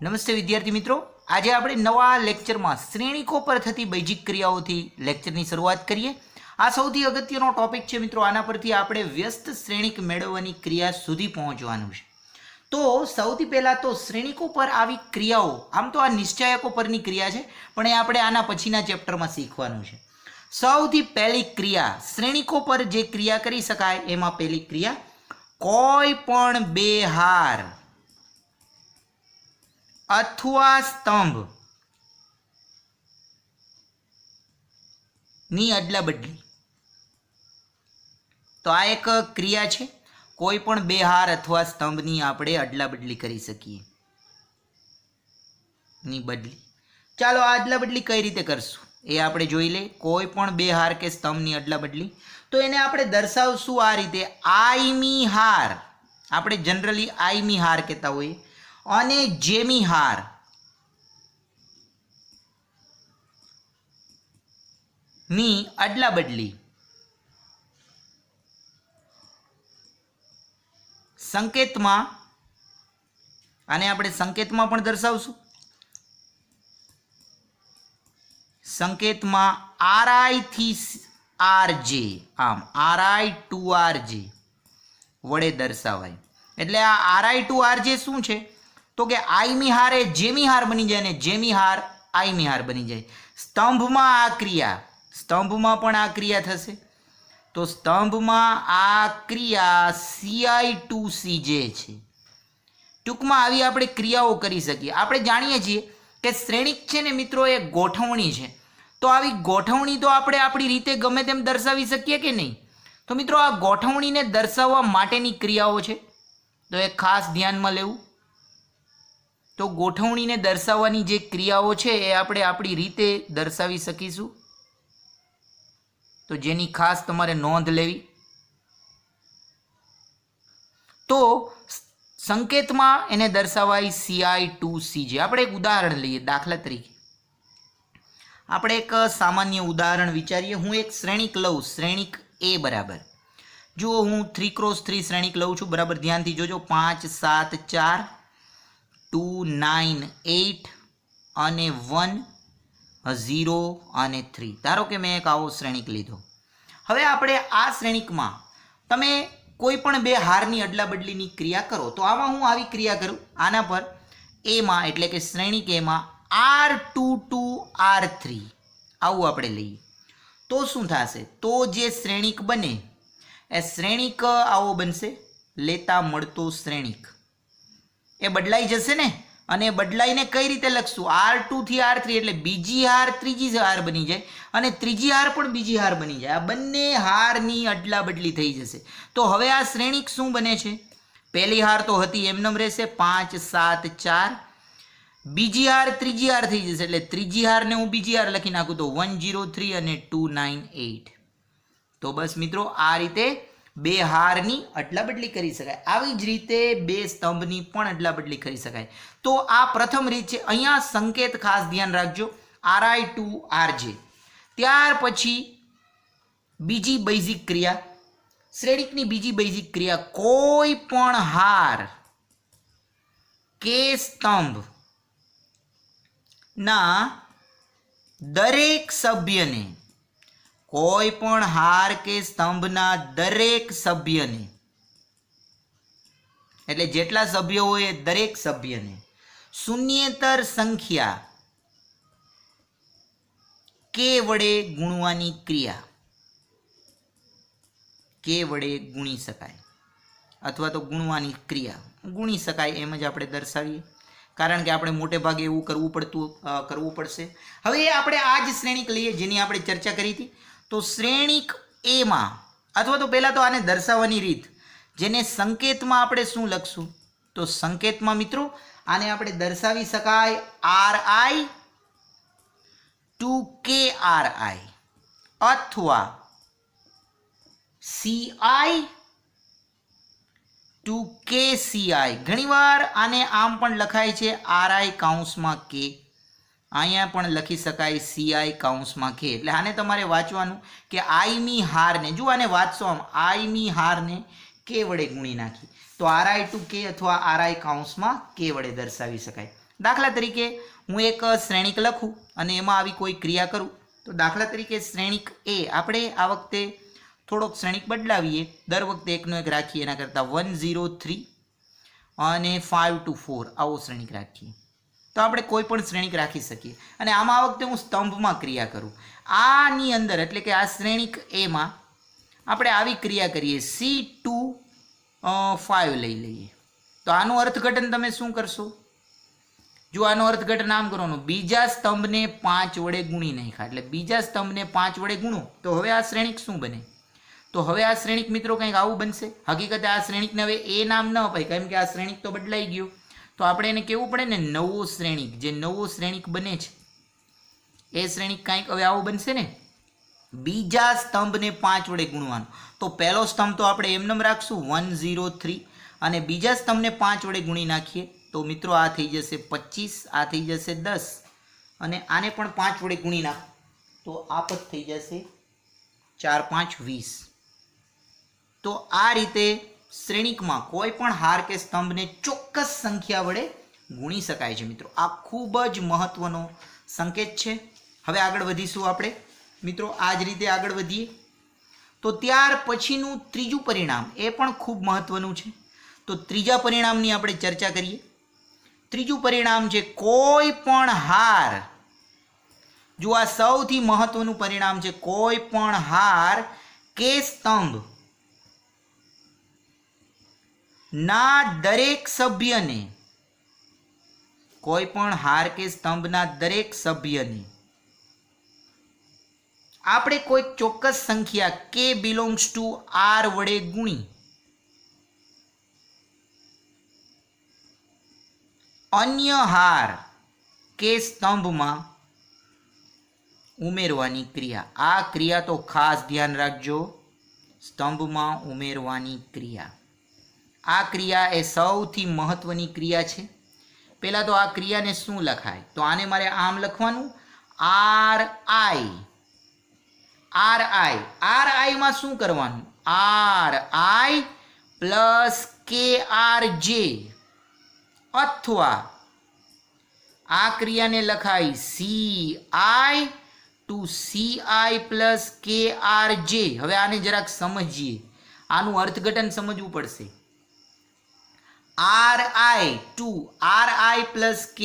નમસ્તે વિદ્યાર્થી મિત્રો, આજે આપણે નવા લેક્ચરમાં શ્રેણિકો પર થતી બૈજિક ક્રિયાઓથી લેક્ચરની શરૂઆત કરીએ. આ સૌથી અગત્યનો ટોપિક છે મિત્રો. આના પરથી આપણે વ્યસ્ત શ્રેણિક મેળવવાની ક્રિયા સુધી પહોંચવાનું છે. તો સૌથી પહેલાં તો શ્રેણિકો પર આવી ક્રિયાઓ, આમ તો આ નિશ્ચાયકો પરની ક્રિયા છે, પણ એ આપણે આના પછીના ચેપ્ટરમાં શીખવાનું છે. સૌથી પહેલી ક્રિયા, શ્રેણિકો પર જે ક્રિયા કરી શકાય એમાં પહેલી ક્રિયા, કોઈ પણ બે હાર અથવા સ્તંભ ની અદલા બદલી. તો આ એક ક્રિયા છે. કોઈ પણ બે હાર અથવા સ્તંભની આપણે અદલા બદલી કરી શકીએ. ની બદલી. ચાલો આ અદલા બદલી કઈ રીતે કરશું એ આપણે જોઈ લે. કોઈ પણ બે હાર કે સ્તંભની અદલા બદલી, તો એને આપણે દર્શાવશું આ રીતે. આઈમી હાર, આપણે જનરલી આઈમી હાર કહેતા હોઈએ, અને જેમી હાર ની અદલા બદલી સંકેતમાં, આને આપણે સંકેતમાં પણ દર્શાવશું. સંકેતમાં આરઆઈ થી આરજે, આમ આરઆઈ ટુ આરજે વડે દર્શાવાય. એટલે આ આરઆઈ ટુ આરજે શું છે? તો કે આઈમી હાર એ જેમી હાર બની જાય ને જેમી હાર આઈમી હાર બની જાય. સ્તંભમાં આ ક્રિયા, સ્તંભમાં પણ આ ક્રિયા થશે. તો સ્તંભમાં આ ક્રિયા સીઆઈ ટુ સીજે છે. ટૂંકમાં આવી આપણે ક્રિયાઓ કરી શકીએ. આપણે જાણીએ છીએ કે શ્રેણિક છે ને મિત્રો એ ગોઠવણી છે. તો આવી ગોઠવણી તો આપણે આપણી રીતે ગમે તેમ દર્શાવી શકીએ કે નહીં? તો મિત્રો આ ગોઠવણીને દર્શાવવા માટેની ક્રિયાઓ છે, તો એ ખાસ ધ્યાનમાં લેવું. તો ગોઠવણીને દર્શાવવાની જે ક્રિયાઓ છે એ આપણે આપણી રીતે દર્શાવી શકીશું. તો જેની ખાસ તમારે નોંધ લેવી. તો સંકેતમાં એને દર્શાવાય સીઆઈ ટુ સીજે. આપણે એક ઉદાહરણ લઈએ. દાખલા તરીકે આપણે એક સામાન્ય ઉદાહરણ વિચારીએ. હું એક શ્રેણિક લઉં, શ્રેણિક એ બરાબર, જુઓ હું 3x3 શ્રેણિક લઉં છું. બરાબર ધ્યાનથી જોજો. 5 7 4 2 9 8 અને 1 0 અને 3. ધારો કે મેં એક આવો શ્રેણિક લીધો. હવે આપણે આ શ્રેણિકમાં તમે કોઈ પણ બે હારની અદલા બદલીની ક્રિયા કરો. તો આમાં હું આવી ક્રિયા કરું. આના પર એમાં, એટલે કે શ્રેણિક એમાં R2 ટુ R3 આવું આપણે લઈએ. તો શું થશે? તો જે શ્રેણિક બને એ શ્રેણિક આવો બનશે. લેતા મળતો શ્રેણિક એ બદલાઈ જશે ને. અને બદલાઈને કઈ રીતે લખશું? R2 થી R3 એટલે બીજી હાર ત્રીજી હાર બની જાય, અને ત્રીજી હાર પણ બીજી હાર બની જાય. આ બંને હારની અદલા બદલી થઈ જશે. તો હવે આ શ્રેણિક શું બને છે? પહેલી હાર તો હતી એમનેમ રહેશે, 5 7 4. બીજી હાર ત્રીજી હાર થઈ જશે, એટલે ત્રીજી હારને હું બીજી હાર લખી નાખું તો 1 0 3 અને 2 9 8. તો બસ મિત્રો આ રીતે બે હારની અદલા બદલી કરી શકાય. આવી જ રીતે બે સ્તંભની પણ અદલા બદલી કરી શકાય. તો આ પ્રથમ રીત છે. અહીંયા સંકેત ખાસ ધ્યાન રાખજો, આરઆઈ ટુ આરજે. ત્યાર પછી બીજી બૈજિક ક્રિયા, શ્રેણિકની બીજી બૈજિક ક્રિયા, કોઈ પણ હાર કે સ્તંભ ના દરેક સભ્યને, કોઈ પણ હાર કે સ્તંભના દરેક સભ્યને, એટલે જેટલા સભ્યો હોય એ દરેક સભ્યને શૂન્યેતર સંખ્યા કે વડે ગુણવાની ક્રિયા, કે વડે ગુણી શકાય, અથવા તો ગુણવાની ક્રિયા, ગુણી શકાય એમ જ આપણે દર્શાવીએ. કારણ કે આપણે મોટે ભાગે એવું કરવું પડશે. હવે આપણે આ જ શ્રેણિક લઈએ જેની આપણે ચર્ચા કરી હતી. તો શ્રેણિક એમાં, અથવા તો પહેલાં તો આને દર્શાવવાની રીત, જેને સંકેતમાં આપણે શું લખશું? તો સંકેતમાં મિત્રો આને આપણે દર્શાવી શકાય આરઆઈ ટુ કે આરઆઈ, અથવા સીઆઈ ટુ કે સીઆઈ. ઘણીવાર આને આમ પણ લખાય છે આરઆઈ કાઉન્સમાં કે. અહીંયા પણ લખી શકાય સીઆઈ કાઉન્સમાં કે. એટલે આને તમારે વાંચવાનું કે આઈમી હારને, જો આને વાંચશો આમ, આઈમી હારને કે વડે ગુણી નાખી. તો આરઆઈ ટુ કે અથવા આરઆઈ કાઉન્સમાં કે વડે દર્શાવી શકાય. દાખલા તરીકે હું એક શ્રેણિક લખું અને એમાં આવી કોઈ ક્રિયા કરું તો દાખલા તરીકે શ્રેણિક એ આપણે આ વખતે થોડોક શ્રેણિક બદલાવીએ, દર વખતે એકનો એક રાખીએ, એના કરતાં 1 0 3 અને 5 to 4 આવો શ્રેણિક રાખીએ તો આપણે કોઈ પણ શ્રેણિક રાખી શકીએ. અને આમાં આ વખતે હું સ્તંભમાં ક્રિયા કરું, આની અંદર એટલે કે આ શ્રેણિક એમાં આપણે આવી ક્રિયા કરીએ, C2 5 લઈ લઈએ તો આનું અર્થઘટન તમે શું કરશો? જો આનું અર્થઘટન આમ કરવાનું, બીજા સ્તંભને 5 વડે ગુણી નાખ્યા, એટલે બીજા સ્તંભને 5 વડે ગુણો તો હવે આ શ્રેણિક શું બને? તો હવે આ શ્રેણિક મિત્રો કંઈક આવું બનશે. હકીકતે આ શ્રેણિકને હવે એ નામ ન અપાય, કેમ કે આ શ્રેણિક તો બદલાઈ ગયું, તો આપણે એને કેવું પડે ને નવો શ્રેણિક. જે નવો શ્રેણિક બને છે એ શ્રેણિક કંઈક હવે આવું બનશે ને, બીજા સ્તંભને 5 વડે ગુણવાનું. તો પહેલો સ્તંભ તો આપણે એમનેમ રાખશું 1 0 3 અને બીજા સ્તંભને 5 વડે ગુણી નાખીએ તો મિત્રો આ થઈ જશે 25, આ થઈ જશે 10 અને આને પણ 5 વડે ગુણી નાખ તો આ પદ થઈ જશે 4 5 20. તો આ રીતે શ્રેણિકમાં કોઈ પણ હાર કે સ્તંભને ચોક્કસ સંખ્યા વડે ગુણી શકાય છે મિત્રો. આ ખૂબ જ મહત્વનો સંકેત છે. હવે આગળ વધીશું આપણે મિત્રો, આ જ રીતે આગળ વધીએ તો ત્યાર પછીનું ત્રીજું પરિણામ એ પણ ખૂબ મહત્વનું છે. તો ત્રીજા પરિણામની આપણે ચર્ચા કરીએ. ત્રીજું પરિણામ છે કોઈ પણ હાર. જો આ સૌથી મહત્વનું પરિણામ છે, કોઈ પણ હાર કે સ્તંભ ના દરેક સભ્યને, કોઈ પણ હાર કે સ્તંભના દરેક સભ્યને આપણે કોઈ ચોક્કસ સંખ્યા k બિલોંગ્સ ટુ r વડે ગુણી અન્ય હાર કે સ્તંભમાં ઉમેરવાની ક્રિયા. આ ક્રિયા તો ખાસ ધ્યાન રાખજો, સ્તંભમાં ઉમેરવાની ક્રિયા. આ ક્રિયા એ સૌથી મહત્વની ક્રિયા છે. પહેલાં તો આ ક્રિયાને શું લખાય? તો આને મારે આમ લખવાનું, RI માં શું કરવાનું? RI પ્લસ KRJ, અથવા આ ક્રિયાને લખાય CI to CI plus KRJ. હવે આને જરાક સમજીએ, આનું અર્થઘટન સમજવું પડશે. RI to RI plus K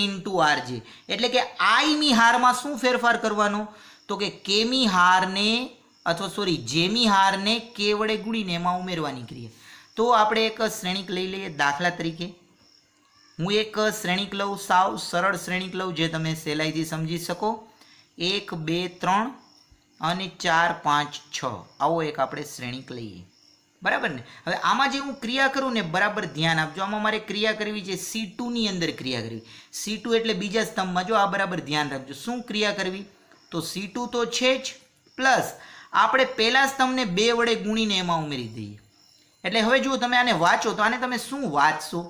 into RJ એટલે કે આઈમી હારમાં શું ફેરફાર કરવાનો? તો કે કેમી હારને અથવા સોરી જેમી હારને કે વડે ગુણીને એમાં ઉમેરવાની ક્રિયા. તો આપણે એક શ્રેણિક લઈ લઈએ. દાખલા તરીકે હું એક શ્રેણિક લઉં, સાવ સરળ શ્રેણિક લઉં જે તમે સહેલાઈથી સમજી શકો. 1 2 3 અને 4 5 6 આવો એક આપણે શ્રેણિક લઈએ, બરાબર ને? હવે આમાં જે હું ક્રિયા કરું ને બરાબર ધ્યાન આપજો. આમાં મારે ક્રિયા કરવી છે C2 ની અંદર ક્રિયા કરવી. C2 એટલે બીજા સ્તંભમાં. જો આ બરાબર ધ્યાન રાખજો, શું ક્રિયા કરવી? તો C2 તો છે જ, પ્લસ આપણે પહેલા સ્તંભને 2 વડે ગુણીને એમાં ઉમેરી દઈએ. એટલે હવે જો તમે આને વાંચો તો આને તમે શું વાંચશો?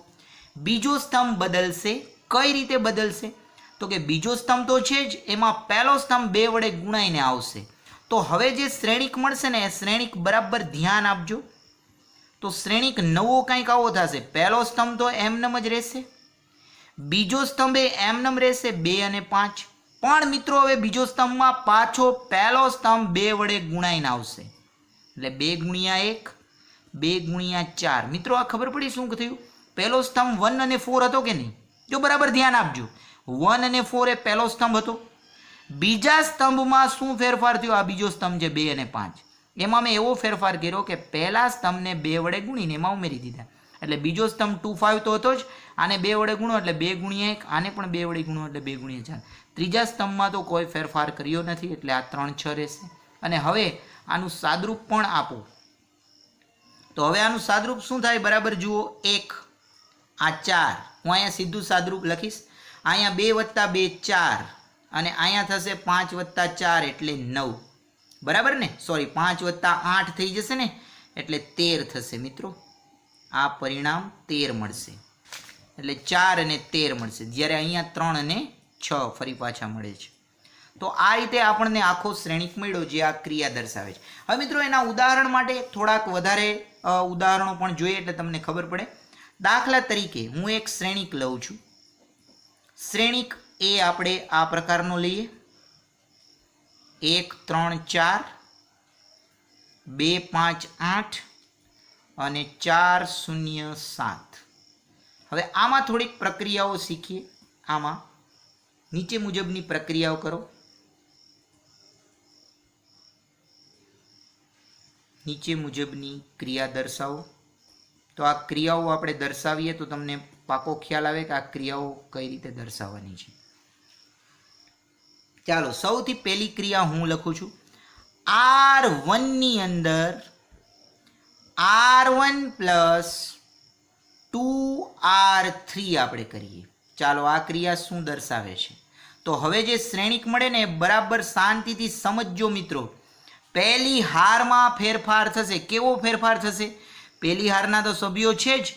બીજો સ્તંભ બદલશે. કઈ રીતે બદલશે? તો કે બીજો સ્તંભ તો છે જ, એમાં પહેલો સ્તંભ 2 વડે ગુણાઈને આવશે. તો હવે જે શ્રેણિક મળશે ને એ શ્રેણિક બરાબર ધ્યાન આપજો. તો શ્રેણિક નવો કંઈક આવો થશે. પહેલો સ્તંભ તો એમનેમ જ રહેશે, બીજો સ્તંભ એ એમનેમ રહેશે 2 અને 5. પણ મિત્રો હવે બીજો સ્તંભમાં પાછો પહેલો સ્તંભ 2 વડે ગુણાઈને આવશે. એટલે 2 ગુણ્યા 1 2 ગુણ્યા 4. મિત્રો આ ખબર પડી શું થયું? પહેલો સ્તંભ 1 અને 4 હતો કે નહીં? જો બરાબર ધ્યાન આપજો, 1 અને 4 એ પહેલો સ્તંભ હતો. બીજા સ્તંભમાં શું ફેરફાર થયો? આ બીજો સ્તંભ છે 2 અને 5, એમાં મેં એવો ફેરફાર કર્યો કે પહેલા સ્તંભને 2 વડે ગુણીને એમાં ઉમેરી દીધા. એટલે બીજો સ્તંભ 2 5 તો હતો જ, આને 2 વડે ગુણો એટલે 2 ગુણ્યા 1, આને પણ 2 વડે ગુણો એટલે 2 ગુણ્યા 4. ત્રીજા સ્તંભમાં તો કોઈ ફેરફાર કર્યો નથી એટલે આ 3 6 રહેશે. અને હવે આનું સાદરૂપ પણ આપો. તો હવે આનું સાદરૂપ શું થાય? બરાબર જુઓ, 1 આ 4, હું અહીંયા સીધું સાદરૂપ લખીશ. અહીંયા 2 વત્તા 2 4 અને અહીંયા થશે 5 વત્તા 4 એટલે 9, બરાબર ને? સોરી 5 વત્તા 8 થઈ જશે ને એટલે 13 થશે મિત્રો. આ પરિણામ 13 મળશે. એટલે 4 અને 13 મળશે, જ્યારે અહીંયા 3 અને 6 ફરી પાછા મળે છે. તો આ રીતે આપણને આખો શ્રેણિક મળ્યો જે આ ક્રિયા દર્શાવે છે. હવે મિત્રો એના ઉદાહરણ માટે થોડાક વધારે ઉદાહરણો પણ જોઈએ એટલે તમને ખબર પડે. દાખલા તરીકે હું એક શ્રેણિક લઉં છું શ્રેણિક એ આપણે આ પ્રકારનો લઈએ 1 3 4 2 5 8 અને 4 0 7. હવે આમાં થોડીક પ્રક્રિયાઓ શીખીએ. આમાં નીચે મુજબની પ્રક્રિયાઓ કરો. નીચે મુજબની ક્રિયા દર્શાવો. તો આ ક્રિયાઓ આપણે દર્શાવીએ તો તમને પાકો ખ્યાલ આવે કે આ ક્રિયાઓ કઈ રીતે દર્શાવવાની છે. ચાલો, સૌથી પહેલી ક્રિયા હું લખું છું. R1 ની અંદર R1 પ્લસ 2R3 આપણે કરીએ. ચાલો, આ ક્રિયા શું દર્શાવે છે? તો હવે જે શ્રેણિક મળે ને બરાબર શાંતિથી સમજજો મિત્રો. પહેલી હારમાં ફેરફાર થશે. કેવો ફેરફાર થશે? પહેલી હારના તો સભ્યો છે જ,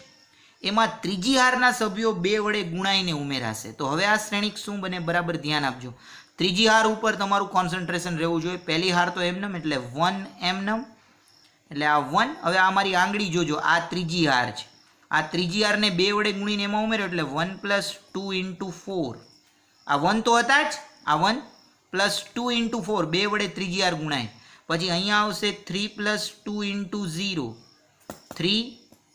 એમાં ત્રીજી હારના સભ્યો 2 વડે ગુણાઈને ઉમેરાશે. તો હવે આ શ્રેણિક શું બને? બરાબર ધ્યાન આપજો. ત્રીજી હાર ઉપર તમારું કોન્સન્ટ્રેશન રહેવું જોઈએ. પહેલી હાર તો એમનેમ એટલે 1 એમનેમ, એટલે આ 1. હવે આ મારી આંગળી જોજો, આ ત્રીજી હાર છે. આ ત્રીજી હારને 2 વડે ગુણીને એમાં ઉમેર્યો એટલે 1 + 2 × 4. આ 1 તો હતા જ, આ 1 + 2 × 4, 2 વડે ત્રીજી હાર ગુણાય. પછી અહીંયા આવશે 3 + 2 × 0, 3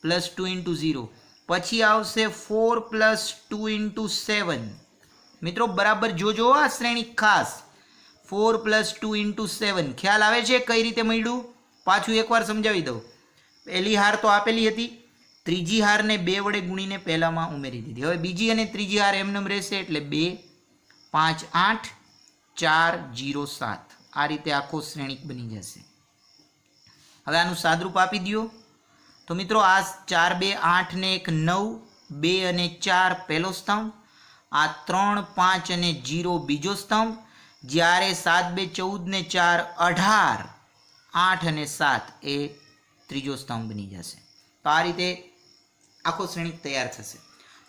+ 2 × 0. પછી આવશે 4 + 2 × 7. મિત્રો બરાબર જોજો આ શ્રેણિક ખાસ. 4 + 2 × 7. ખ્યાલ આવે છે કઈ રીતે મળ્યું? પાછું એકવાર સમજાવી દઉં. પહેલી હાર તો આપેલી હતી, ત્રીજી હારને 2 વડે ગુણીને પહેલામાં ઉમેરી દીધી. હવે બીજી અને ત્રીજી હાર એમનેમ રહેશે એટલે 2 5 8 4 0 7. આ રીતે આખો શ્રેણિક બની જશે. હવે આનું સાદરૂપ આપી દો. તો મિત્રો આ 4 2 8 ને 1 9, 2 અને 4 પહેલો સ્તંભ, આ 3 5 અને 0 બીજો સ્તંભ, જ્યારે 7 2 14 ને 4 18, 8 અને 7 એ ત્રીજો સ્તંભ બની જશે. તો આ રીતે આખો શ્રેણિક તૈયાર થશે.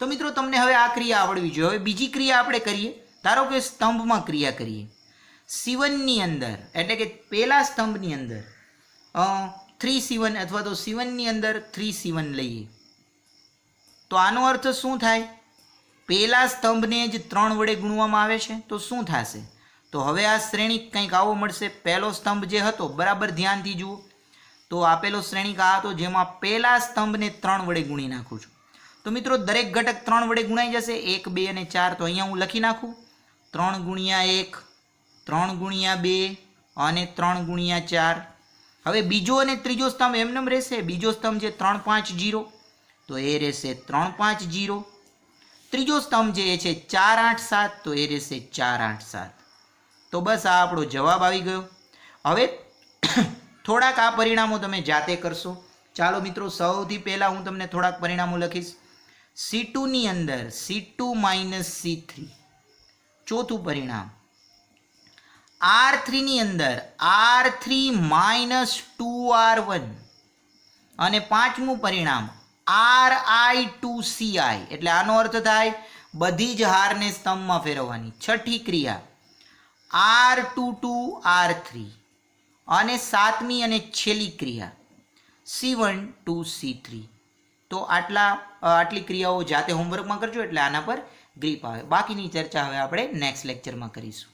તો મિત્રો તમને હવે આ ક્રિયા આવડવી જોઈએ. હવે બીજી ક્રિયા આપણે કરીએ. ધારો કે સ્તંભમાં ક્રિયા કરીએ. C1 ની અંદર એટલે કે પહેલા સ્તંભની અંદર 3C1 અથવા તો C1 ની અંદર 3C1 લઈએ. તો આનો અર્થ શું થાય? પહેલા સ્તંભને જ 3 વડે ગુણવામાં આવે છે. તો શું થશે? તો હવે આ શ્રેણિક કંઈક આવો મળશે. પહેલો સ્તંભ જે હતો, બરાબર ધ્યાનથી જુઓ. તો આપેલો શ્રેણિક આ હતો જેમાં પહેલા સ્તંભને 3 વડે ગુણી નાખું છું. તો મિત્રો દરેક ઘટક 3 વડે ગુણાઈ જશે. 1 2 અને 4. તો અહીંયા હું લખી નાખું 3 × 1, 3 × 2 અને 3 × 4. હવે બીજો અને ત્રીજો સ્તંભ એમનેમ રહેશે. બીજો સ્તંભ છે 3 5 0, તો એ રહેશે 3 5 0. ત્રીજો સ્તંભ જે છે 4 8 7, તો એ રહેશે 4 8 7. તો બસ આ આપણો જવાબ આવી ગયો. હવે થોડાક આ પરિણામો તમે જાતે કરશો. ચાલો મિત્રો, સૌથી પહેલાં હું તમને થોડાક પરિણામો લખીશ. C2 ની અંદર C2 - C3. ચોથું પરિણામ R3 ની અંદર R3 - 2R1. અને પાંચમું પરિણામ Ri2Ci. એટલે આનો અર્થ થાય બધી જ હારને સ્તંભમાં ફેરવવાની. છઠ્ઠી ક્રિયા R2 - R3. અને સાતમી અને છેલ્લી ક્રિયા C1 - C3. તો આટલી ક્રિયાઓ જાતે હોમવર્કમાં કરજો એટલે આના પર ગ્રીપ આવે. બાકીની ચર્ચા હવે આપણે નેક્સ્ટ લેક્ચરમાં કરીશું.